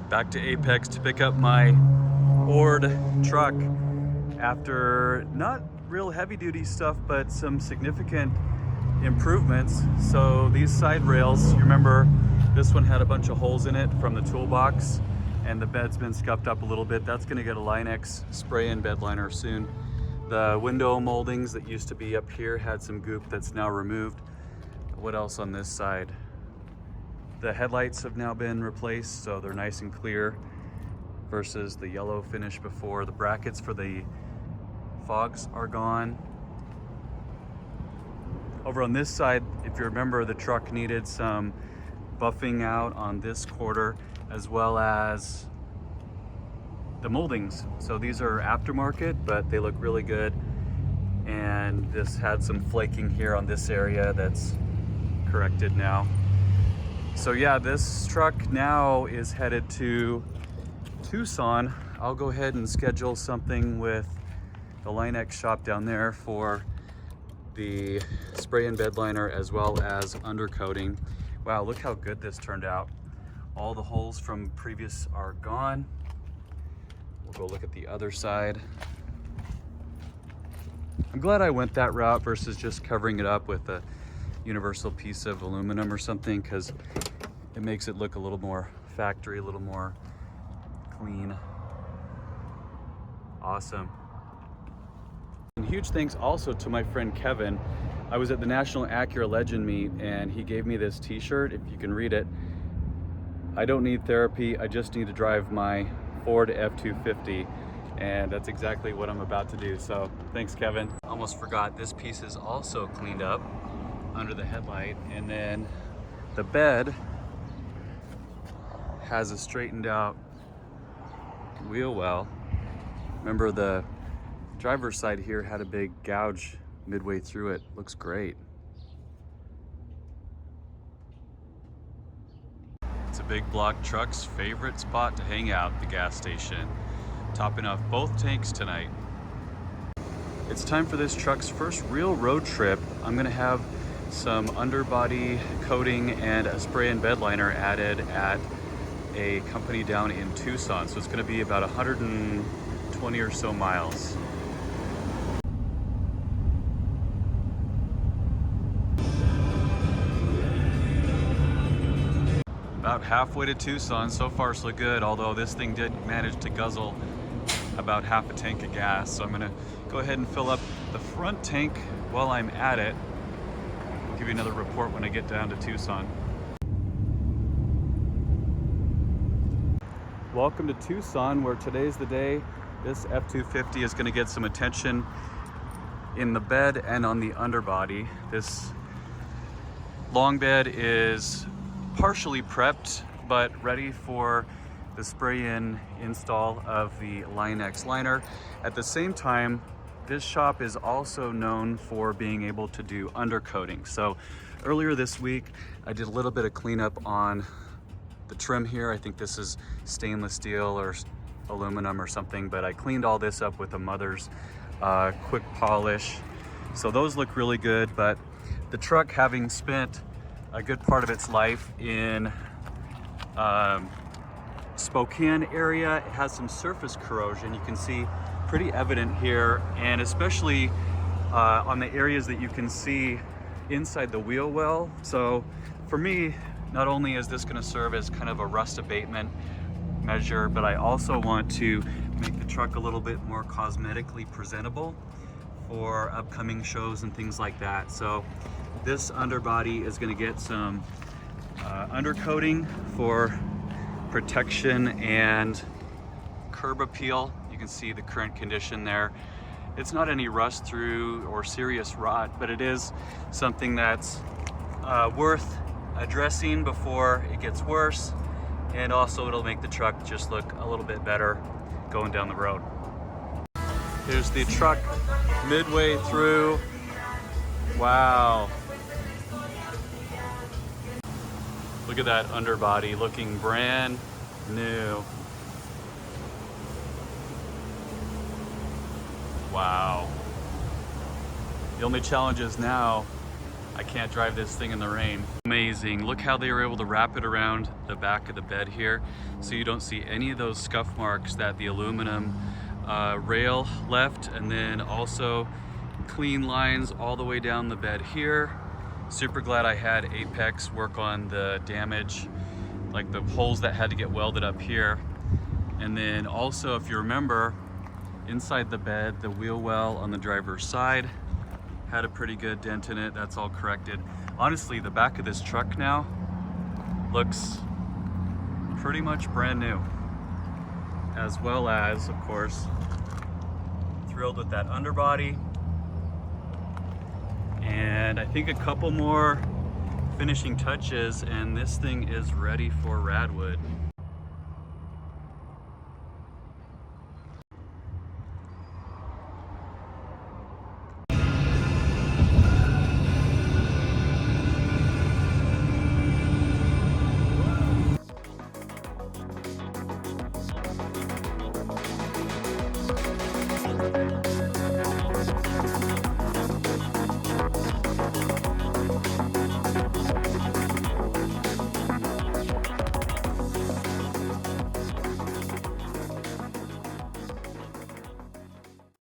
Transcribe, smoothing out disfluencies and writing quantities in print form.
Back to Apex to pick up my Ford truck after not real heavy duty stuff, but some significant improvements. So these side rails, you remember this one had a bunch of holes in it from the toolbox and the bed's been scuffed up a little bit. That's gonna get a Line-X spray in bed liner soon. The window moldings that used to be up here had some goop that's now removed. What else on this side? The headlights have now been replaced, so they're nice and clear versus the yellow finish before. The brackets for the fogs are gone. Over on this side, if you remember, the truck needed some buffing out on this quarter as well as the moldings. So these are aftermarket, but they look really good. And this had some flaking here on this area that's corrected now. So yeah, this truck now is headed to Tucson. I'll go ahead and schedule something with the Line-X shop down there for the spray and bed liner as well as undercoating. Wow, look how good this turned out. All the holes from previous are gone. We'll go look at the other side. I'm glad I went that route versus just covering it up with a universal piece of aluminum or something, because it makes it look a little more factory, a little more clean. Awesome. And huge thanks also to my friend Kevin. I was at the National Acura Legend meet and he gave me this t-shirt, if you can read it. I don't need therapy, I just need to drive my Ford F-250. And that's exactly what I'm about to do. So thanks, Kevin. Almost forgot, this piece is also cleaned up under the headlight, and then the bed has a straightened out wheel well. Remember, the driver's side here had a big gouge midway through it. Looks great. It's a big block truck's favorite spot to hang out, the gas station. Topping off both tanks tonight. It's time for this truck's first real road trip. I'm gonna have some underbody coating and a spray and bed liner added at a company down in Tucson. So it's gonna be about 120 or so miles. About halfway to Tucson. So far so good, although this thing did manage to guzzle about half a tank of gas. So I'm gonna go ahead and fill up the front tank while I'm at it. I'll give you another report when I get down to Tucson. Welcome to Tucson, where today's the day. This F-250 is gonna get some attention in the bed and on the underbody. This long bed is partially prepped, but ready for the spray-in install of the Line-X liner. At the same time, this shop is also known for being able to do undercoating. So earlier this week, I did a little bit of cleanup on the trim here. I think this is stainless steel or aluminum or something, but I cleaned all this up with a Mother's quick polish. So those look really good, but the truck, having spent a good part of its life in Spokane area, it has some surface corrosion. You can see pretty evident here, and especially on the areas that you can see inside the wheel well. So for me, not only is this going to serve as kind of a rust abatement measure, but I also want to make the truck a little bit more cosmetically presentable for upcoming shows and things like that. So this underbody is going to get some undercoating for protection and curb appeal. You can see the current condition there. It's not any rust through or serious rot, but it is something that's worth addressing before it gets worse, and also it'll make the truck just look a little bit better going down the road. Here's the truck midway through. Wow. Look at that underbody looking brand new. Wow. The only challenge is now I can't drive this thing in the rain. Amazing. Look how they were able to wrap it around the back of the bed here so you don't see any of those scuff marks that the aluminum rail left, and then also clean lines all the way down the bed here. Super glad I had Apex work on the damage, like the holes that had to get welded up here. And then also, if you remember, inside the bed, the wheel well on the driver's side had a pretty good dent in it. That's all corrected. Honestly, the back of this truck now looks pretty much brand new, as well as, of course, thrilled with that underbody. And I think a couple more finishing touches and this thing is ready for Radwood.